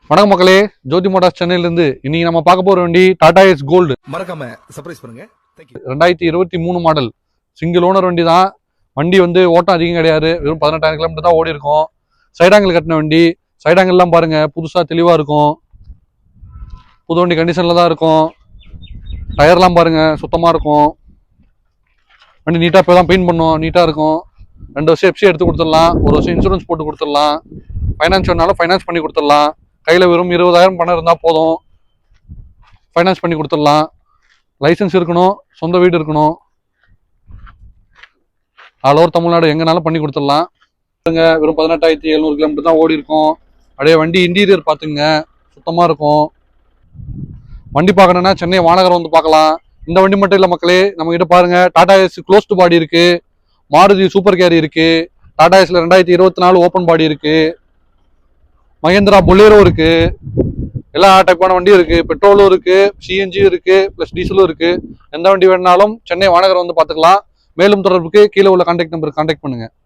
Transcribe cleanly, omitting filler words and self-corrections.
வணக்கம் மக்களே, ஜோதி மோட்டார்ஸ் சென்னையிலிருந்து இன்னைக்கு நம்ம பார்க்க போற வண்டி டாடா எஸ் கோல்டு. மறக்காம சர்ப்ரைஸ் பண்ணுங்க. 2023 மாடல் சிங்கிள் ஓனர் வண்டி தான். வண்டி வந்து ஓட்டம் அதிகம் கிடையாது, வெறும் 18,000 கிலோமீட்டர் தான் ஓடி இருக்கும். சைடாங்கல் கட்டின வண்டி. சைடாங்கல்லாம் பாருங்க, புதுசா தெளிவா இருக்கும். புது வண்டி கண்டிஷன்ல தான் இருக்கும். டயர்லாம் பாருங்க, சுத்தமா இருக்கும். வண்டி நீட்டா இப்போ தான் பெயிண்ட் பண்ணோம், நீட்டா இருக்கும். 2 வருஷம் எஃப்சி எடுத்து கொடுத்துடலாம், 1 வருஷம் இன்சூரன்ஸ் போட்டு கொடுத்துடலாம். ஃபைனான்ஸ் வேணாலும் ஃபைனான்ஸ் பண்ணி கொடுத்துடலாம். கையில் வெறும் 20,000 பணம் இருந்தால் போதும், ஃபைனான்ஸ் பண்ணி கொடுத்துடலாம். லைசன்ஸ் இருக்கணும், சொந்த வீடு இருக்கணும். ஆல் ஓவர் தமிழ்நாடு எங்கனாலும் பண்ணி கொடுத்துடலாம். வெறும் 18,700 கிலோமீட்டர் தான் ஓடி இருக்கும். அப்படியே வண்டி இன்டீரியர் பார்த்துங்க, சுத்தமாக இருக்கும். வண்டி பார்க்கணுன்னா சென்னை வானகரம் வந்து பார்க்கலாம். இந்த வண்டி மட்டும் இல்லை மக்களே, நம்ம கிட்ட பாருங்க, டாடா எஸ் க்ளோஸ்டு பாடி இருக்கு, மாருதி சூப்பர் கேரி இருக்கு, டாடா எஸ்ல 2024 ஓப்பன் பாடி இருக்கு, மகேந்திரா பொலேரோ இருக்கு, எல்லா டைப்பான வண்டியும் இருக்கு. பெட்ரோலும் இருக்கு, சிஎன்ஜியும் இருக்கு, பிளஸ் டீசலும் இருக்கு. எந்த வண்டி வேணாலும் சென்னை வானகரம் வந்து பார்த்துக்கலாம். மேலும் தொடர்புக்கு கீழே உள்ள கான்டாக்ட் நம்பருக்கு கான்டாக்ட் பண்ணுங்க.